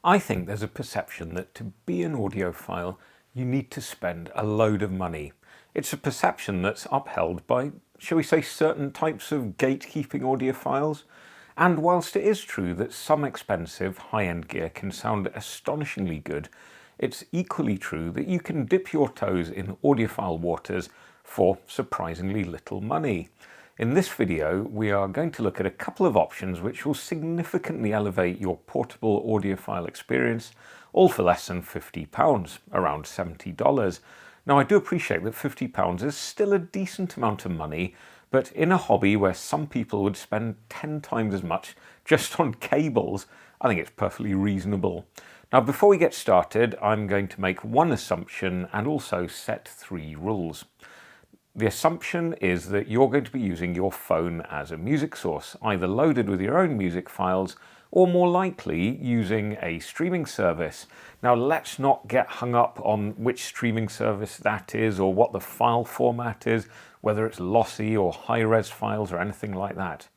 I think there's a perception that to be an audiophile, you need to spend a load of money. It's a perception that's upheld by, shall we say, certain types of gatekeeping audiophiles. And whilst it is true that some expensive high-end gear can sound astonishingly good, it's equally true that you can dip your toes in audiophile waters for surprisingly little money. In this video, we are going to look at a couple of options which will significantly elevate your portable audiophile experience, all for less than £50, around $70. Now, I do appreciate that £50 is still a decent amount of money, but in a hobby where some people would spend 10 times as much just on cables, I think it's perfectly reasonable. Now, before we get started, I'm going to make one assumption and also set 3 rules. The assumption is that you're going to be using your phone as a music source, either loaded with your own music files or more likely using a streaming service. Now, let's not get hung up on which streaming service that is or what the file format is, whether it's lossy or high-res files or anything like that.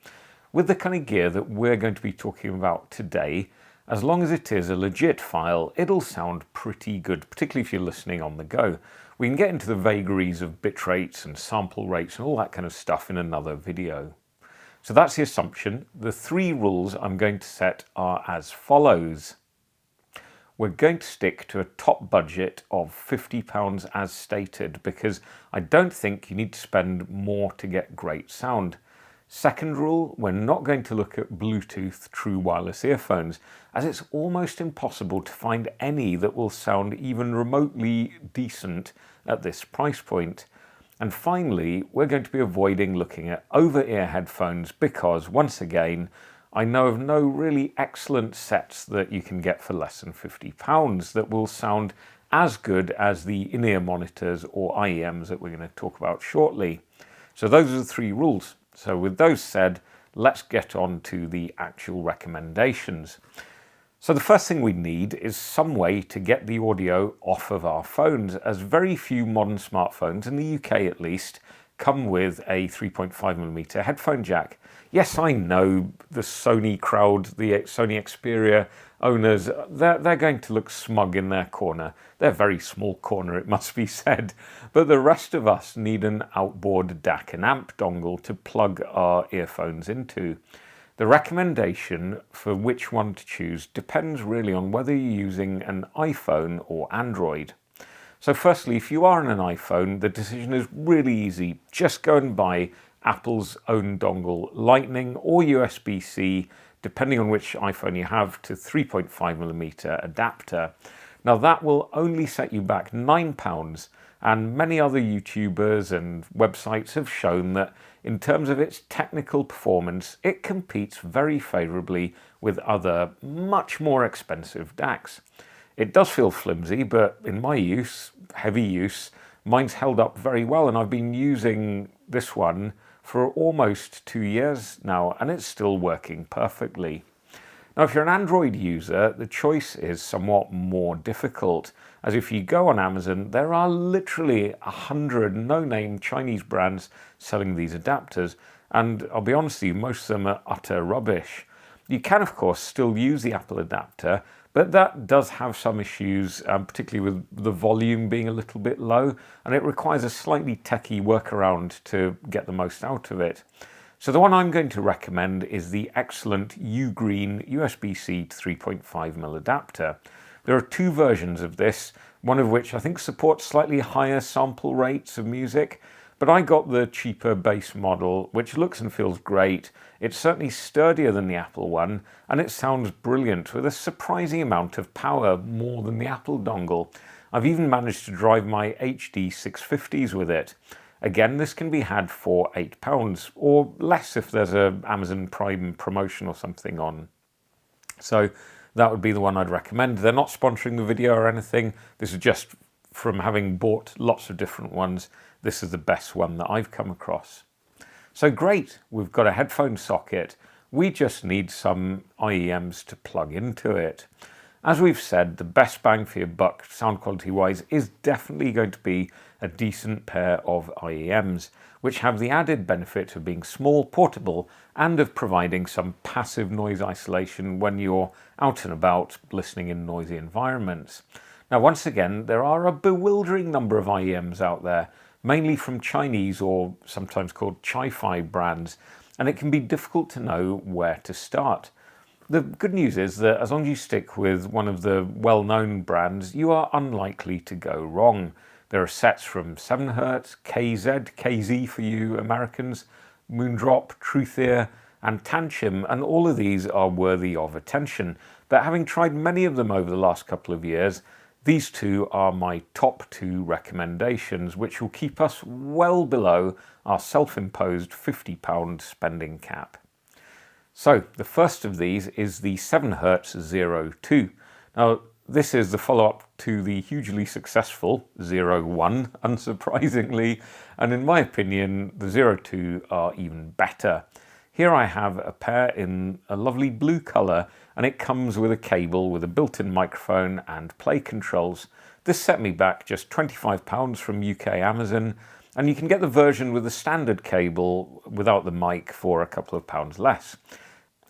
With the kind of gear that we're going to be talking about today, as long as it is a legit file, it'll sound pretty good, particularly if you're listening on the go. We can get into the vagaries of bit rates and sample rates and all that kind of stuff in another video. So that's the assumption. The 3 rules I'm going to set are as follows. We're going to stick to a top budget of £50 as stated, because I don't think you need to spend more to get great sound. Second rule, we're not going to look at Bluetooth true wireless earphones, as it's almost impossible to find any that will sound even remotely decent at this price point. And finally, we're going to be avoiding looking at over-ear headphones because, once again, I know of no really excellent sets that you can get for less than £50 that will sound as good as the in-ear monitors or iems that we're going to talk about shortly. So those are the 3 rules. So with those said, let's get on to the actual recommendations. So the first thing we need is some way to get the audio off of our phones, as very few modern smartphones, in the UK at least, come with a 3.5mm headphone jack. Yes, I know the Sony crowd, the Sony Xperia owners, they're going to look smug in their corner. They're a very small corner, it must be said. But the rest of us need an outboard DAC and amp dongle to plug our earphones into. The recommendation for which one to choose depends really on whether you're using an iPhone or Android. So firstly, if you are on an iPhone, the decision is really easy. Just go and buy Apple's own dongle, Lightning or USB-C, depending on which iPhone you have, to 3.5mm adapter. Now that will only set you back £9, and many other YouTubers and websites have shown that in terms of its technical performance, it competes very favourably with other much more expensive DACs. It does feel flimsy, but in my use, heavy use, mine's held up very well, and I've been using this one for almost 2 years now, and it's still working perfectly. Now, if you're an Android user, the choice is somewhat more difficult, as if you go on Amazon, there are literally 100 no-name Chinese brands selling these adapters, and I'll be honest with you, most of them are utter rubbish. You can, of course, still use the Apple adapter, but that does have some issues, particularly with the volume being a little bit low, and it requires a slightly techie workaround to get the most out of it. So the one I'm going to recommend is the excellent Ugreen USB-C to 3.5mm adapter. There are 2 versions of this, one of which I think supports slightly higher sample rates of music, but I got the cheaper base model, which looks and feels great. It's certainly sturdier than the Apple one, and it sounds brilliant with a surprising amount of power, more than the Apple dongle. I've even managed to drive my HD 650s with it. Again, this can be had for £8 or less if there's an Amazon Prime promotion or something on. So that would be the one I'd recommend. They're not sponsoring the video or anything. This is just from having bought lots of different ones. This is the best one that I've come across. So great, we've got a headphone socket. We just need some iems to plug into it. As we've said, the best bang for your buck sound quality wise is definitely going to be a decent pair of iems, which have the added benefit of being small, portable, and of providing some passive noise isolation when you're out and about listening in noisy environments. Now, once again, there are a bewildering number of iems out there, mainly from Chinese or sometimes called Chi-Fi brands, and it can be difficult to know where to start. The good news is that as long as you stick with one of the well-known brands, you are unlikely to go wrong. There are sets from 7Hz, KZ, KZ for you Americans, Moondrop, Truthear, and Tanchim, and all of these are worthy of attention. But having tried many of them over the last couple of years, these two are my top two recommendations, which will keep us well below our self-imposed £50 spending cap. So the first of these is the 7Hz 02. Now this is the follow-up to the hugely successful 01, unsurprisingly, and in my opinion the 02 are even better. Here I have a pair in a lovely blue colour, and it comes with a cable with a built-in microphone and play controls. This set me back just £25 from UK Amazon, and you can get the version with the standard cable without the mic for a couple of pounds less.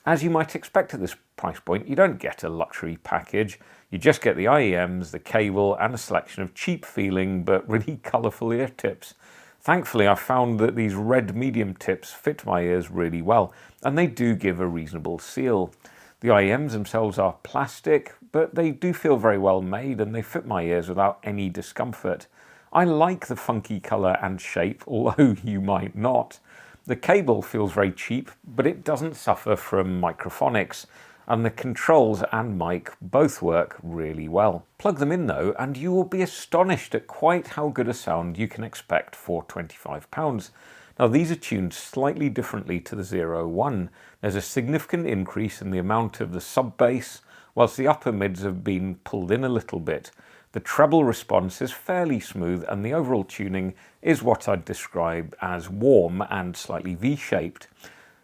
As you might expect at this price point, you don't get a luxury package. You just get the iems, the cable, and a selection of cheap-feeling but really colourful ear tips. Thankfully, I found that these red medium tips fit my ears really well, and they do give a reasonable seal. The iems themselves are plastic, but they do feel very well made and they fit my ears without any discomfort. I like the funky colour and shape, although you might not. The cable feels very cheap, but it doesn't suffer from microphonics, and the controls and mic both work really well. Plug them in though, and you will be astonished at quite how good a sound you can expect for £25. Now these are tuned slightly differently to the 01. There's a significant increase in the amount of the sub-bass, whilst the upper mids have been pulled in a little bit. The treble response is fairly smooth, and the overall tuning is what I'd describe as warm and slightly V-shaped.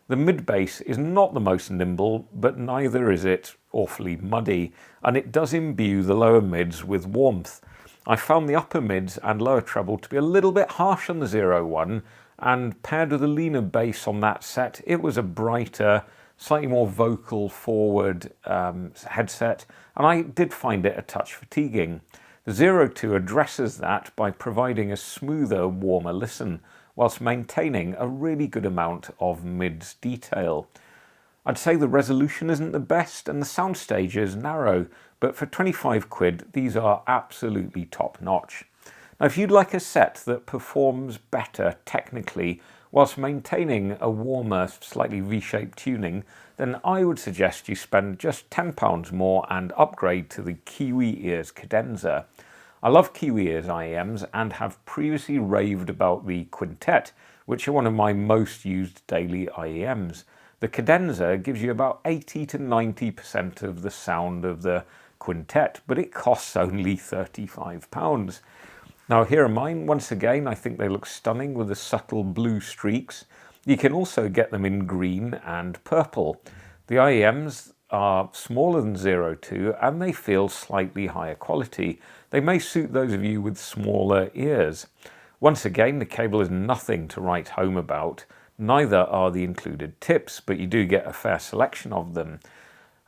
The mid-bass is not the most nimble, but neither is it awfully muddy, and it does imbue the lower mids with warmth. I found the upper mids and lower treble to be a little bit harsh on the 01, and paired with a leaner bass on that set, it was a brighter, slightly more vocal forward headset, and I did find it a touch fatiguing. The 02 addresses that by providing a smoother, warmer listen, whilst maintaining a really good amount of mids detail. I'd say the resolution isn't the best and the soundstage is narrow, but for 25 quid, these are absolutely top notch. Now, if you'd like a set that performs better technically whilst maintaining a warmer, slightly V-shaped tuning, then I would suggest you spend just £10 more and upgrade to the Kiwi Ears Cadenza. I love Kiwi Ears iems and have previously raved about the Quintet, which are one of my most used daily iems. The Cadenza gives you about 80 to 90% of the sound of the Quintet, but it costs only £35. Now here are mine. Once again, I think they look stunning with the subtle blue streaks. You can also get them in green and purple. The iems are smaller than 02 and they feel slightly higher quality. They may suit those of you with smaller ears. Once again, the cable is nothing to write home about. Neither are the included tips, but you do get a fair selection of them.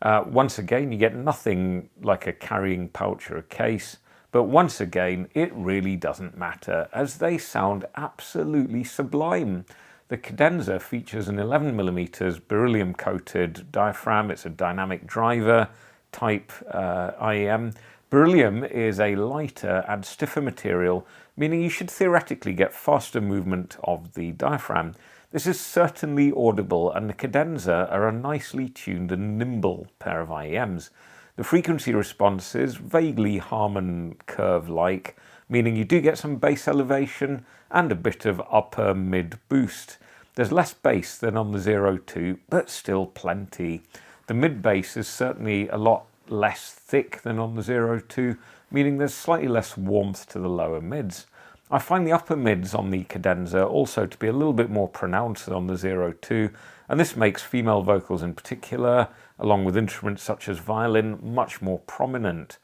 Once again, you get nothing like a carrying pouch or a case. But once again, it really doesn't matter, as they sound absolutely sublime. The Cadenza features an 11mm beryllium-coated diaphragm. It's a dynamic driver type IEM. Beryllium is a lighter and stiffer material, meaning you should theoretically get faster movement of the diaphragm. This is certainly audible, and the Cadenza are a nicely tuned and nimble pair of IEMs. The frequency response is vaguely Harman curve-like, meaning you do get some bass elevation and a bit of upper mid boost. There's less bass than on the 02, but still plenty. The mid bass is certainly a lot less thick than on the 02, meaning there's slightly less warmth to the lower mids. I find the upper mids on the Cadenza also to be a little bit more pronounced than on the 02, and this makes female vocals in particular, along with instruments such as violin, much more prominent.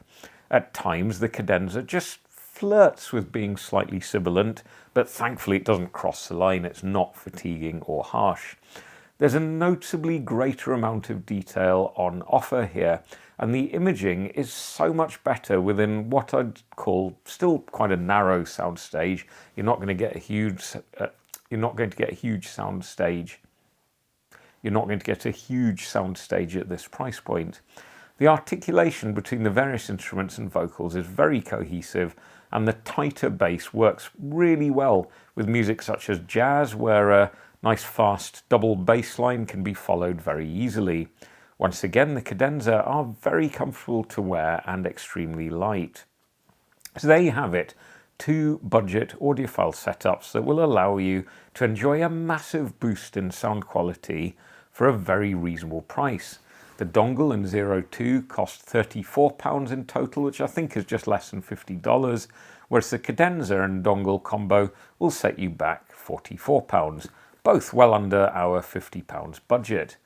At times the Cadenza just flirts with being slightly sibilant, but thankfully it doesn't cross the line, it's not fatiguing or harsh. There's a noticeably greater amount of detail on offer here, and the imaging is so much better within what I'd call still quite a narrow soundstage. You're not going to get a huge soundstage. You're not going to get a huge soundstage at this price point. The articulation between the various instruments and vocals is very cohesive, and the tighter bass works really well with music such as jazz, where a nice fast double bass line can be followed very easily. Once again, the Cadenza are very comfortable to wear and extremely light. So there you have it, 2 budget audiophile setups that will allow you to enjoy a massive boost in sound quality for a very reasonable price. The dongle and 02 cost £34 in total, which I think is just less than $50, whereas the Cadenza and dongle combo will set you back £44, both well under our £50 budget.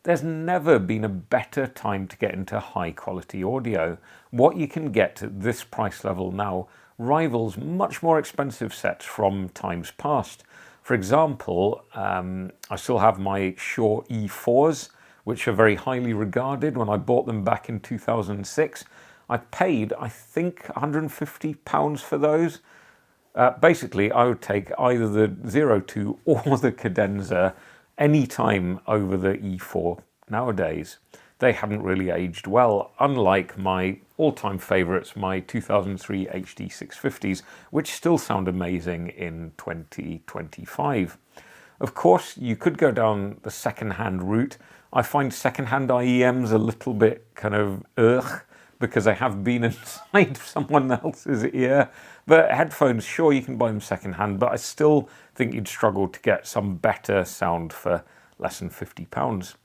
There's never been a better time to get into high quality audio. What you can get at this price level now rivals much more expensive sets from times past. For example, I still have my Shure E4s, which are very highly regarded. When I bought them back in 2006, I paid, I think, £150 for those. Basically, I would take either the 02 or the Cadenza any time over the E4 nowadays. They haven't really aged well, unlike my all-time favourites, my 2003 HD 650s, which still sound amazing in 2025. Of course, you could go down the second-hand route. I find second-hand iems a little bit kind of ugh, because I have been inside someone else's ear. But headphones, sure, you can buy them second-hand, but I still think you'd struggle to get some better sound for less than £50.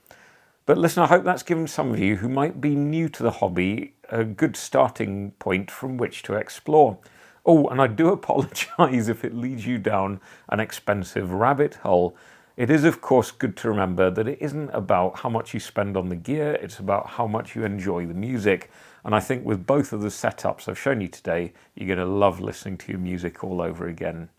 But listen, I hope that's given some of you who might be new to the hobby a good starting point from which to explore. Oh, and I do apologise if it leads you down an expensive rabbit hole. It is, of course, good to remember that it isn't about how much you spend on the gear, it's about how much you enjoy the music. And I think with both of the setups I've shown you today, you're going to love listening to your music all over again.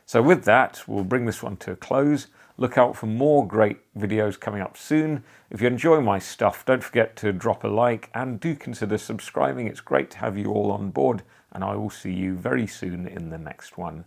So with that, we'll bring this one to a close. Look out for more great videos coming up soon. If you enjoy my stuff, don't forget to drop a like and do consider subscribing. It's great to have you all on board, and I will see you very soon in the next one.